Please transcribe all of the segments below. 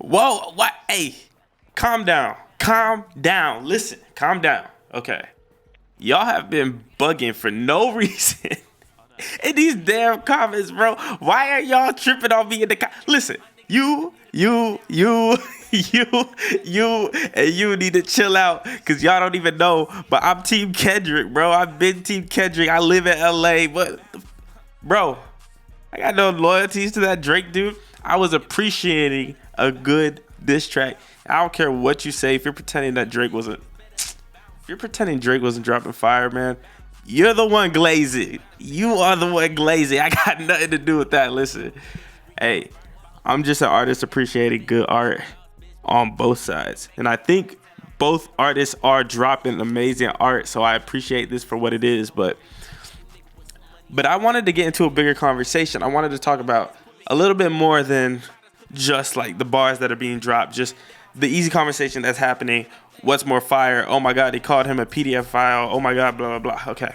Whoa, what? Hey, calm down. Calm down. Listen, calm down. Okay. Y'all have been bugging for no reason in these damn comments, bro. Why are y'all tripping on me in the Listen, you, and you need to chill out because y'all don't even know. But I'm Team Kendrick, bro. I've been Team Kendrick. I live in LA. But, bro, I got no loyalties to that Drake dude. I was appreciating a good diss track. I don't care what you say. If you're pretending Drake wasn't dropping fire, man, you're the one glazing. You are the one glazing. I got nothing to do with that. Listen, hey, I'm just an artist appreciating good art on both sides. And I think both artists are dropping amazing art, so I appreciate this for what it is. But I wanted to get into a bigger conversation. I wanted to talk about a little bit more than just like the bars that are being dropped, just the easy conversation that's happening. What's more fire? Oh my God, he called him a PDF file. Oh my God, blah, blah, blah. Okay.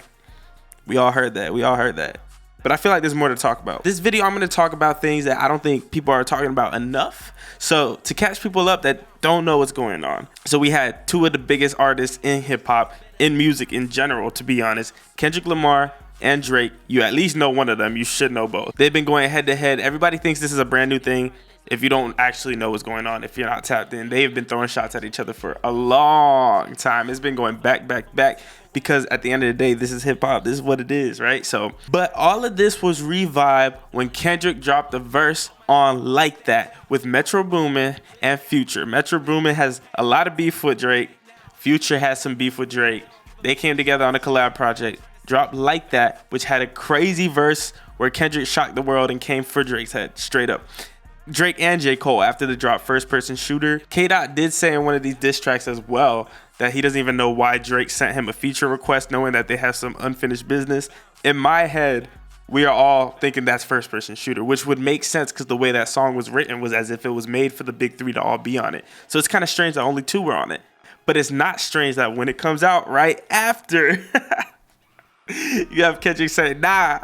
We all heard that. But I feel like there's more to talk about. This video, I'm going to talk about things that I don't think people are talking about enough. So to catch people up that don't know what's going on. So we had two of the biggest artists in hip hop, in music in general, to be honest, Kendrick Lamar and Drake. You at least know one of them. You should know both. They've been going head to head. Everybody thinks this is a brand new thing. If you don't actually know what's going on, if you're not tapped in, they've been throwing shots at each other for a long time. It's been going back, because at the end of the day, this is hip hop. This is what it is, right? So, but all of this was revived when Kendrick dropped a verse on Like That with Metro Boomin and Future. Metro Boomin has a lot of beef with Drake. Future has some beef with Drake. They came together on a collab project, dropped Like That, which had a crazy verse where Kendrick shocked the world and came for Drake's head straight up. Drake and J. Cole, after the drop First Person Shooter, K-Dot did say in one of these diss tracks as well that he doesn't even know why Drake sent him a feature request, knowing that they have some unfinished business. In my head, we are all thinking that's First Person Shooter, which would make sense because the way that song was written was as if it was made for the big three to all be on it. So it's kind of strange that only two were on it. But it's not strange that when it comes out right after, you have Kendrick saying, nah,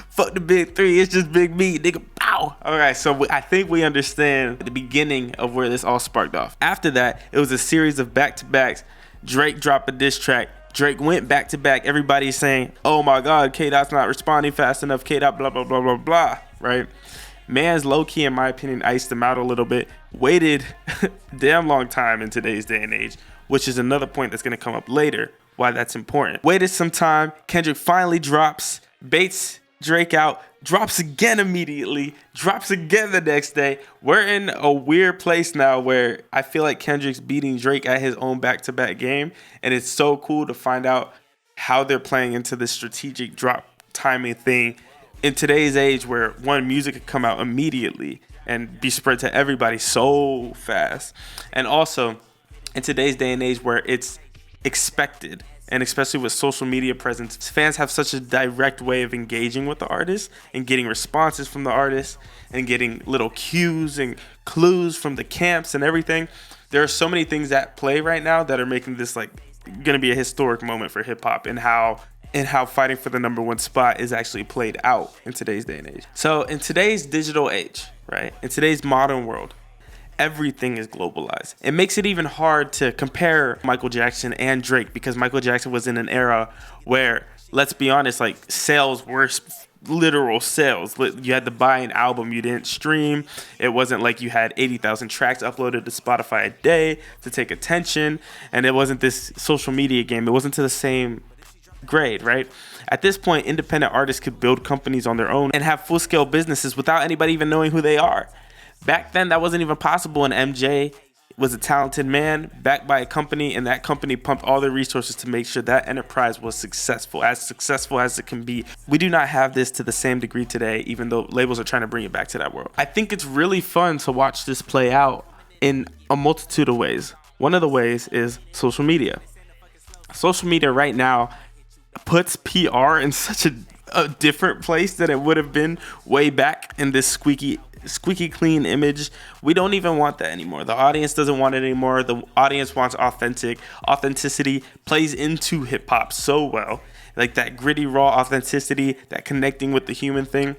fuck the big three, it's just Big Me, nigga, pow. Alright, so I think we understand the beginning of where this all sparked off. After that, it was a series of back-to-backs. Drake dropped a diss track. Drake went back-to-back. Everybody's saying, oh my God, K-Dot's not responding fast enough. K-Dot, blah, blah, blah, blah, blah, right? Man's low-key, in my opinion, iced him out a little bit. Waited damn long time in today's day and age, which is another point that's going to come up later, why that's important. Waited some time. Kendrick finally drops, baits Drake out, drops again immediately, drops again the next day. We're in a weird place now where I feel like Kendrick's beating Drake at his own back-to-back game, and it's so cool to find out how they're playing into this strategic drop timing thing in today's age where one music could come out immediately and be spread to everybody so fast. And also in today's day and age where it's expected, and especially with social media presence, fans have such a direct way of engaging with the artist and getting responses from the artist and getting little cues and clues from the camps and everything. There are so many things at play right now that are making this like going to be a historic moment for hip hop and how fighting for the number one spot is actually played out in today's day and age. So in today's digital age, right, in today's modern world, everything is globalized. It makes it even hard to compare Michael Jackson and Drake because Michael Jackson was in an era where, let's be honest, like sales were literal sales. You had to buy an album, you didn't stream. It wasn't like you had 80,000 tracks uploaded to Spotify a day to take attention, and it wasn't this social media game. It wasn't to the same grade, right? At this point, independent artists could build companies on their own and have full-scale businesses without anybody even knowing who they are. Back then, that wasn't even possible, and MJ was a talented man backed by a company, and that company pumped all their resources to make sure that enterprise was successful as it can be. We do not have this to the same degree today, even though labels are trying to bring it back to that world. I think it's really fun to watch this play out in a multitude of ways. One of the ways is social media. Social media right now puts PR in such a different place than it would have been way back in this squeaky clean image. We don't even want that anymore. The audience doesn't want it anymore. The audience wants authenticity plays into hip hop so well, like that gritty raw authenticity, that connecting with the human thing.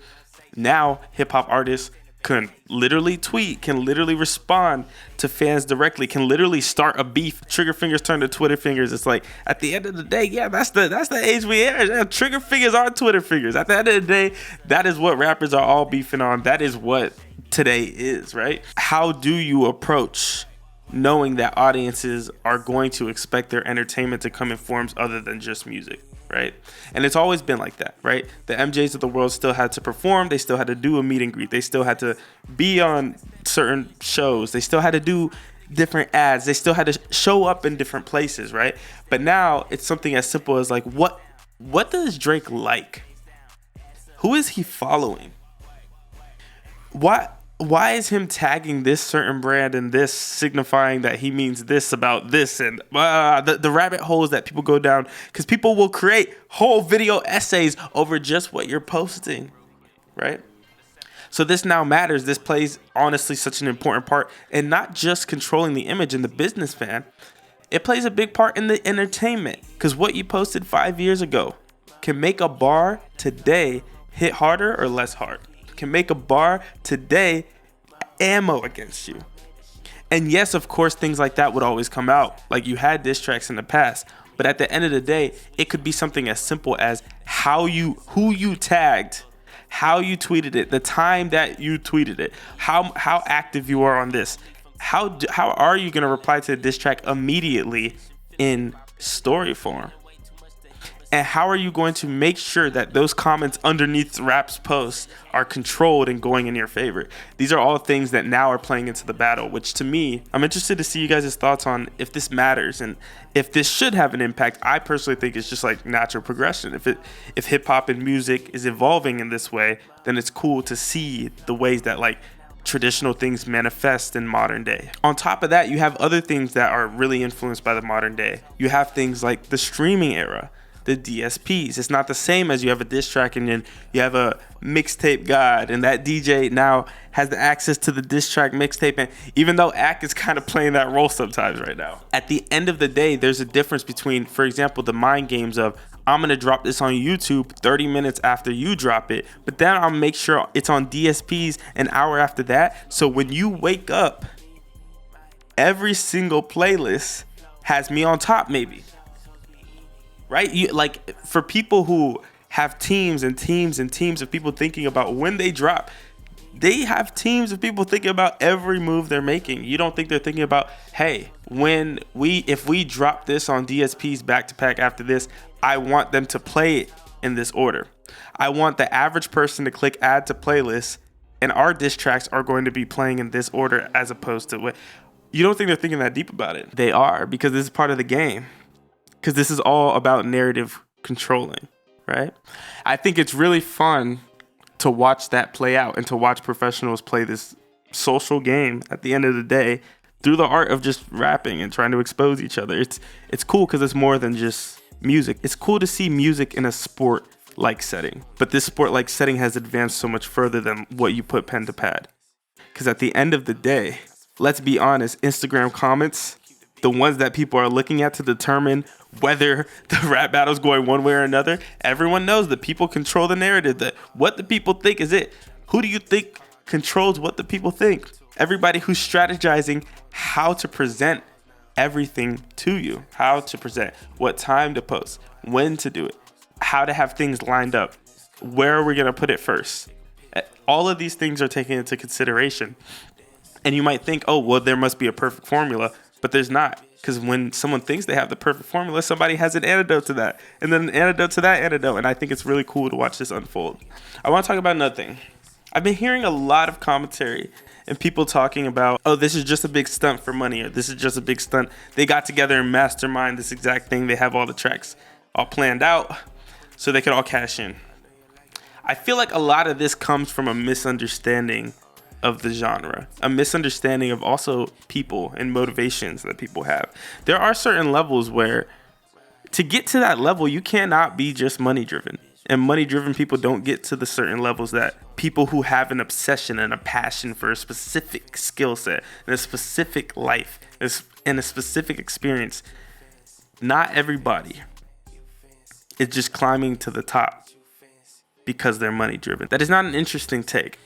Now hip hop artists can literally tweet, can literally respond to fans directly, can literally start a beef. Trigger fingers turn to Twitter fingers. It's like, at the end of the day, yeah, that's the age we are. Yeah, trigger fingers are Twitter fingers. At the end of the day, that is what rappers are all beefing on. That is what today is, right? How do you approach knowing that audiences are going to expect their entertainment to come in forms other than just music? Right? And it's always been like that, right? The MJs of the world still had to perform. They still had to do a meet and greet. They still had to be on certain shows. They still had to do different ads. They still had to show up in different places, right? But now it's something as simple as like, what does Drake like? Who is he following? Why is him tagging this certain brand and this signifying that he means this about this? And the rabbit holes that people go down, because people will create whole video essays over just what you're posting, right? So this now matters. This plays honestly such an important part, and not just controlling the image and the business fan. It plays a big part in the entertainment, because what you posted 5 years ago can make a bar today hit harder or less hard. Can make a bar today ammo against you. And yes, of course, things like that would always come out. Like, you had diss tracks in the past, but at the end of the day, it could be something as simple as who you tagged, how you tweeted it, the time that you tweeted it, how active you are on this. How are you going to reply to a diss track immediately in story form? And how are you going to make sure that those comments underneath Rap's posts are controlled and going in your favor? These are all things that now are playing into the battle, which to me, I'm interested to see you guys' thoughts on if this matters and if this should have an impact. I personally think it's just like natural progression. If hip hop and music is evolving in this way, then it's cool to see the ways that like traditional things manifest in modern day. On top of that, you have other things that are really influenced by the modern day. You have things like the streaming era, the DSPs. It's not the same as you have a diss track and then you have a mixtape god, and that DJ now has the access to the diss track mixtape. And even though Ack is kind of playing that role sometimes right now, at the end of the day, there's a difference between, for example, the mind games of, I'm going to drop this on YouTube 30 minutes after you drop it, but then I'll make sure it's on DSPs an hour after that. So when you wake up, every single playlist has me on top, maybe. Right? Like, for people who have teams and teams and teams of people thinking about when they drop, they have teams of people thinking about every move they're making. You don't think they're thinking about, hey, if we drop this on DSPs back to back after this, I want them to play it in this order. I want the average person to click add to playlist, and our diss tracks are going to be playing in this order as opposed to what. You don't think they're thinking that deep about it? They are, because this is part of the game. Because this is all about narrative controlling, right? I think it's really fun to watch that play out and to watch professionals play this social game at the end of the day through the art of just rapping and trying to expose each other. It's cool because it's more than just music. It's cool to see music in a sport-like setting. But this sport-like setting has advanced so much further than what you put pen to pad. Because at the end of the day, let's be honest, Instagram comments, the ones that people are looking at to determine whether the rap battle's going one way or another, everyone knows that people control the narrative, that what the people think is it. Who do you think controls what the people think? Everybody who's strategizing how to present everything to you, how to present, what time to post, when to do it, how to have things lined up, where are we going to put it first. All of these things are taken into consideration. And you might think, oh, well, there must be a perfect formula, but there's not. Because when someone thinks they have the perfect formula, somebody has an antidote to that. And then an antidote to that antidote. And I think it's really cool to watch this unfold. I want to talk about another thing. I've been hearing a lot of commentary and people talking about, oh, this is just a big stunt for money, or this is just a big stunt. They got together and mastermind this exact thing. They have all the tracks all planned out so they could all cash in. I feel like a lot of this comes from a misunderstanding of the genre, a misunderstanding of also people and motivations that people have. There are certain levels where to get to that level, you cannot be just money driven. And money driven people don't get to the certain levels that people who have an obsession and a passion for a specific skill set and a specific life and a specific experience. Not everybody is just climbing to the top because they're money driven. That is not an interesting take.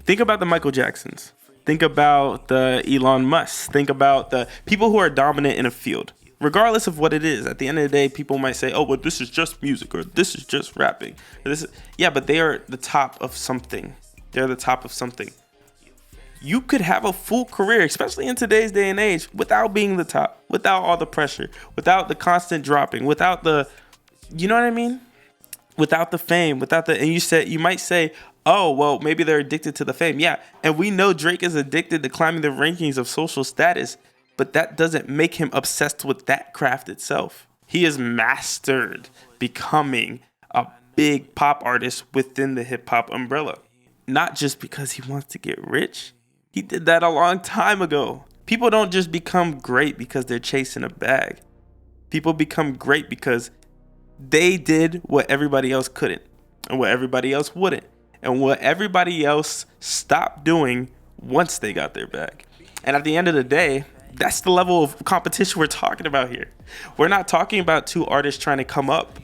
Think about the Michael Jacksons. Think about the Elon Musk. Think about the people who are dominant in a field. Regardless of what it is, at the end of the day, people might say, oh, but this is just music, or this is just rapping. Yeah, but they are the top of something. They're the top of something. You could have a full career, especially in today's day and age, without being the top, without all the pressure, without the constant dropping, without the, you know what I mean? Without the fame, and you might say, oh, well, maybe they're addicted to the fame. Yeah, and we know Drake is addicted to climbing the rankings of social status, but that doesn't make him obsessed with that craft itself. He has mastered becoming a big pop artist within the hip hop umbrella. Not just because he wants to get rich. He did that a long time ago. People don't just become great because they're chasing a bag. People become great because they did what everybody else couldn't, and what everybody else wouldn't, and what everybody else stopped doing once they got their bag. And at the end of the day, that's the level of competition we're talking about here. We're not talking about two artists trying to come up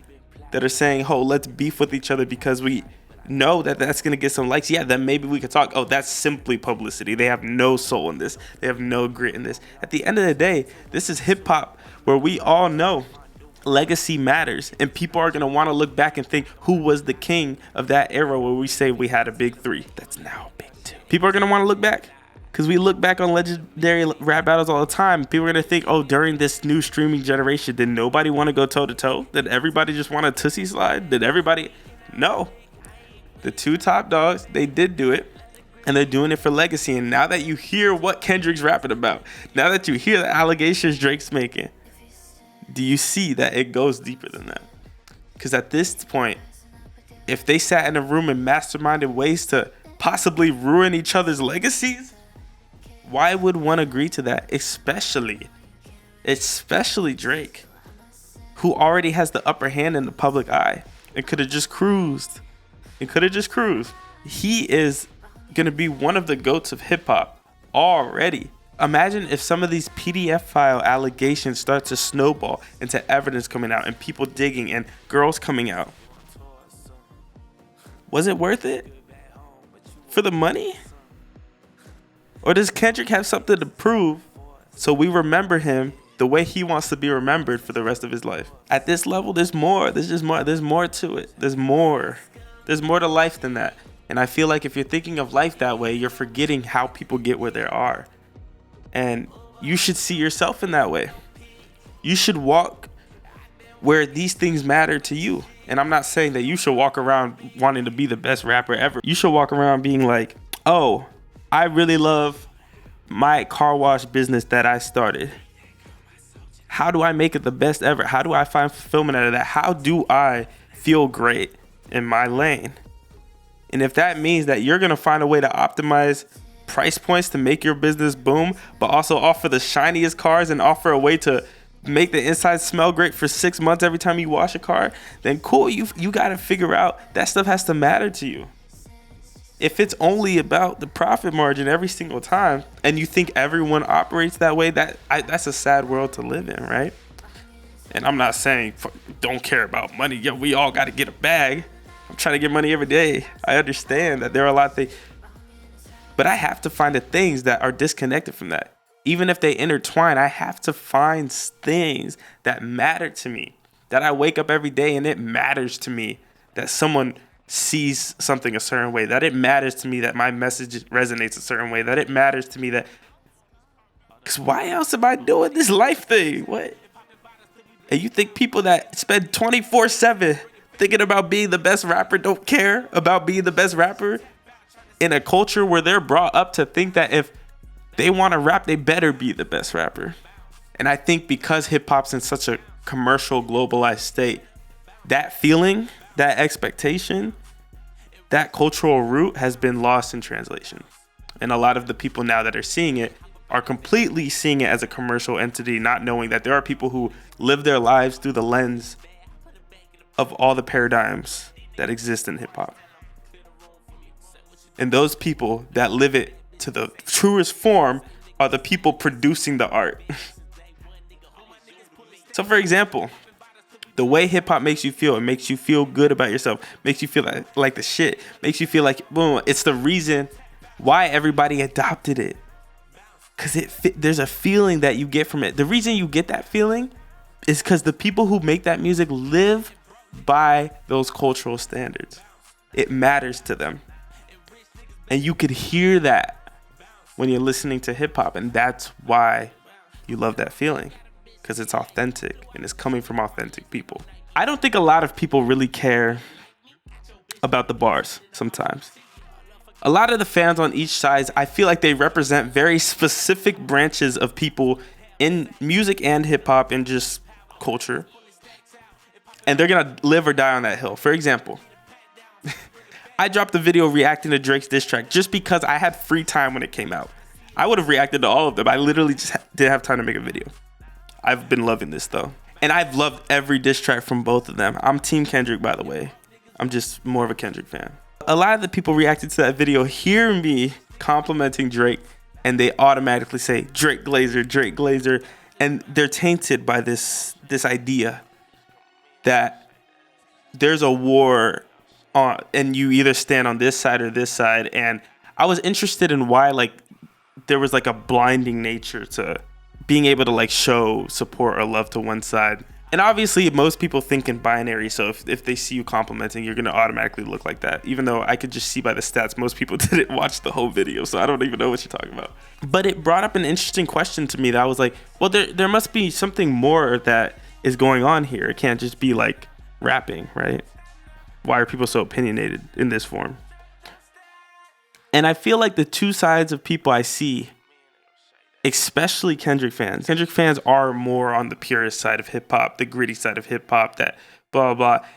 that are saying, oh, let's beef with each other because we know that that's going to get some likes. Yeah, then maybe we could talk. Oh, that's simply publicity. They have no soul in this. They have no grit in this. At the end of the day, this is hip hop where we all know legacy matters. And people are going to want to look back and think, who was the king of that era where we say we had a big three? That's now a big two. People are going to want to look back. Because we look back on legendary rap battles all the time. People are going to think, oh, during this new streaming generation, did nobody want to go toe-to-toe? Did everybody just want a Tootsie Slide? Did everybody? No. The two top dogs, they did do it. And they're doing it for legacy. And now that you hear what Kendrick's rapping about, now that you hear the allegations Drake's making, do you see that it goes deeper than that? Because at this point, if they sat in a room and masterminded ways to possibly ruin each other's legacies, why would one agree to that? Especially Drake, who already has the upper hand in the public eye and could have just cruised. He is going to be one of the GOATs of hip hop already. Imagine if some of these PDF file allegations start to snowball into evidence coming out and people digging and girls coming out. Was it worth it? For the money? Or does Kendrick have something to prove so we remember him the way he wants to be remembered for the rest of his life? At this level, there's more. There's more to it. There's more to life than that. And I feel like if you're thinking of life that way, you're forgetting how people get where they are. And you should see yourself in that way. You should walk where these things matter to you. And I'm not saying that you should walk around wanting to be the best rapper ever. You should walk around being like, oh, I really love my car wash business that I started. How do I make it the best ever? How do I find fulfillment out of that? How do I feel great in my lane? And if that means that you're going to find a way to optimize price points to make your business boom, but also offer the shiniest cars and offer a way to make the inside smell great for 6 months every time you wash a car, then cool, you got to figure out that stuff has to matter to you. If it's only about the profit margin every single time and you think everyone operates that way, that's a sad world to live in, right? And I'm not saying don't care about money. Yeah, we all got to get a bag. I'm trying to get money every day. I understand that there are a lot of things, but I have to find the things that are disconnected from that. Even if they intertwine, I have to find things that matter to me, that I wake up every day and it matters to me that someone sees something a certain way, that it matters to me that my message resonates a certain way, that it matters to me that, because why else am I doing this life thing? What? And you think people that spend 24/7 thinking about being the best rapper don't care about being the best rapper in a culture where they're brought up to think that if they want to rap, they better be the best rapper. And I think because hip hop's in such a commercial, globalized state, that feeling, that expectation, that cultural root has been lost in translation. And a lot of the people now that are seeing it are completely seeing it as a commercial entity, not knowing that there are people who live their lives through the lens of all the paradigms that exist in hip hop. And those people that live it to the truest form are the people producing the art. So for example, the way hip hop makes you feel, it makes you feel good about yourself, makes you feel like the shit, makes you feel like, boom, it's the reason why everybody adopted it. Because there's a feeling that you get from it. The reason you get that feeling is because the people who make that music live by those cultural standards. It matters to them. And you could hear that when you're listening to hip hop. And that's why you love that feeling. Because it's authentic and it's coming from authentic people. I don't think a lot of people really care about the bars sometimes. A lot of the fans on each side, I feel like they represent very specific branches of people in music and hip hop and just culture. And they're going to live or die on that hill. For example, I dropped a video reacting to Drake's diss track just because I had free time when it came out. I would have reacted to all of them. I literally just didn't have time to make a video. I've been loving this though. And I've loved every diss track from both of them. I'm Team Kendrick, by the way. I'm just more of a Kendrick fan. A lot of the people reacting to that video hear me complimenting Drake and they automatically say, Drake Glazer, Drake Glazer. And they're tainted by this idea that there's a war on, and you either stand on this side or this side. And I was interested in why there was a blinding nature to being able to show support or love to one side. And obviously most people think in binary, so if they see you complimenting, you're going to automatically look like that. Even though I could just see by the stats, most people didn't watch the whole video, so I don't even know what you're talking about. But it brought up an interesting question to me that I was like, well, there must be something more that is going on here. It can't just be rapping, right? Why are people so opinionated in this form? And I feel like the two sides of people I see, especially Kendrick fans. Kendrick fans are more on the purist side of hip hop, the gritty side of hip hop, that blah, blah, blah.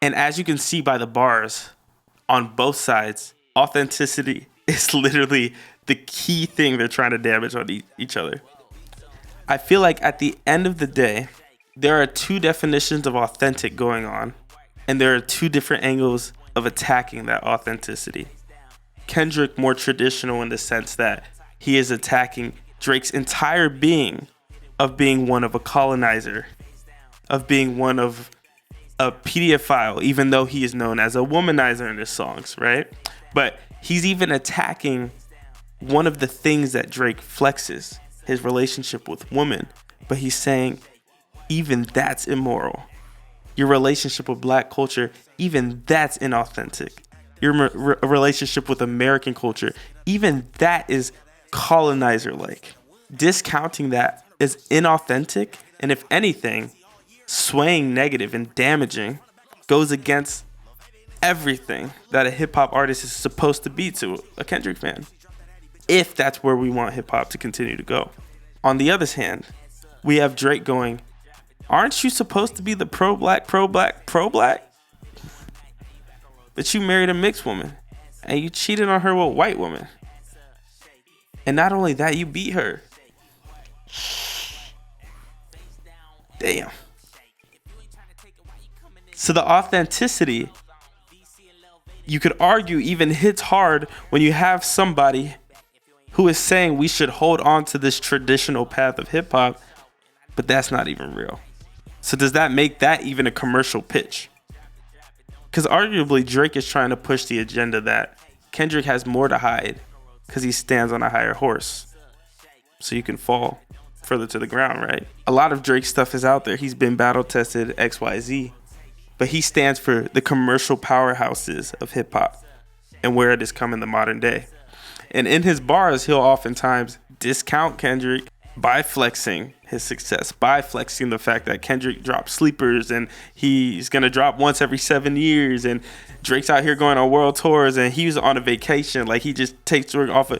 And as you can see by the bars on both sides, authenticity is literally the key thing they're trying to damage on each other. I feel like at the end of the day, there are two definitions of authentic going on, and there are two different angles of attacking that authenticity. Kendrick more traditional in the sense that he is attacking Drake's entire being of being one of a colonizer, of being one of a pedophile, even though he is known as a womanizer in his songs, right? But he's even attacking one of the things that Drake flexes, his relationship with women. But he's saying, even that's immoral. Your relationship with black culture, even that's inauthentic. Your relationship with American culture, even that is colonizer-like. Discounting that is inauthentic, and if anything, swaying negative and damaging, goes against everything that a hip-hop artist is supposed to be to a Kendrick fan, if that's where we want hip-hop to continue to go. On the other hand, we have Drake going, aren't you supposed to be the pro-black? But you married a mixed woman, and you cheated on her with a white woman. And not only that, you beat her. Damn. So the authenticity, you could argue, even hits hard when you have somebody who is saying we should hold on to this traditional path of hip hop, but that's not even real. So does that make that even a commercial pitch? Because arguably Drake is trying to push the agenda that Kendrick has more to hide because he stands on a higher horse. So you can fall further to the ground, right? A lot of Drake's stuff is out there. He's been battle tested XYZ, but he stands for the commercial powerhouses of hip hop and where it has come in the modern day. And in his bars, he'll oftentimes discount Kendrick by flexing his success, by flexing the fact that Kendrick dropped sleepers and he's going to drop once every 7 years, and Drake's out here going on world tours and he's on a vacation. He just takes work off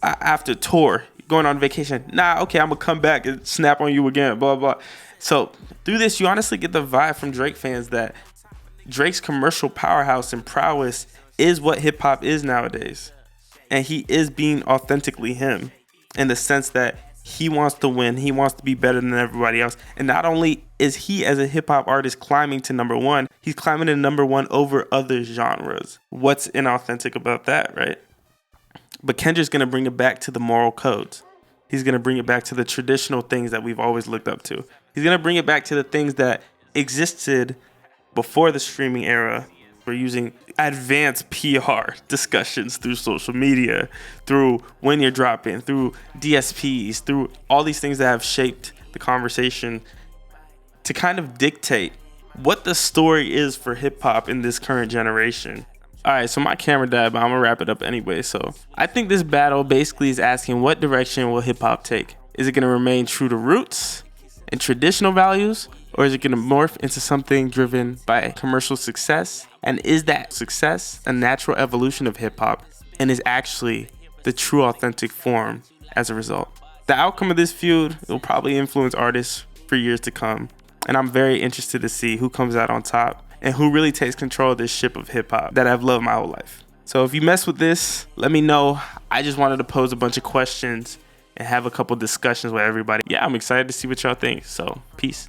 after tour, going on vacation. Nah, okay, I'm going to come back and snap on you again, blah, blah. So through this, you honestly get the vibe from Drake fans that Drake's commercial powerhouse and prowess is what hip hop is nowadays. And he is being authentically him in the sense that he wants to win. He wants to be better than everybody else. And not only is he, as a hip hop artist, climbing to number one, he's climbing to number one over other genres. What's inauthentic about that, right? But Kendrick's going to bring it back to the moral codes. He's going to bring it back to the traditional things that we've always looked up to. He's going to bring it back to the things that existed before the streaming era We're using advanced PR discussions through social media, through when you're dropping, through DSPs, through all these things that have shaped the conversation to kind of dictate what the story is for hip hop in this current generation. All right, so my camera died, but I'm gonna wrap it up anyway. So I think this battle basically is asking, what direction will hip hop take? Is it gonna remain true to roots and traditional values, or is it gonna morph into something driven by commercial success? And is that success a natural evolution of hip hop and is actually the true authentic form as a result? The outcome of this feud will probably influence artists for years to come. And I'm very interested to see who comes out on top and who really takes control of this ship of hip hop that I've loved my whole life. So if you mess with this, let me know. I just wanted to pose a bunch of questions and have a couple discussions with everybody. Yeah, I'm excited to see what y'all think. So peace.